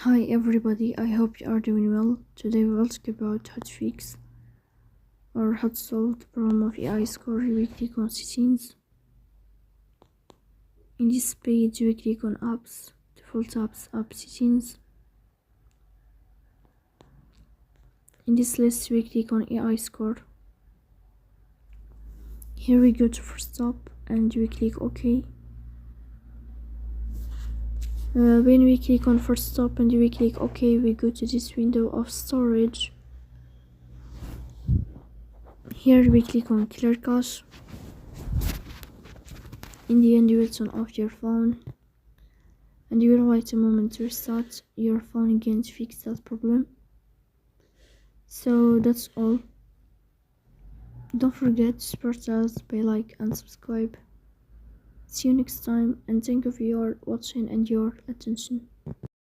Hi everybody, I hope you are doing well. Today we will talk about how to fix or how to solve the problem of AI score. We click on settings. In this page we click on apps, default apps, app settings. In this list we click on AI score. Here we go to first stop and we click OK. When we click on first stop and we click OK, we go to this window of storage. Here we click on clear cache. In the end you will turn off your phone and you will wait a moment to restart your phone again to fix that problem. So that's all. Don't forget to support us by like and subscribe. See you next time and thank you for your watching and your attention.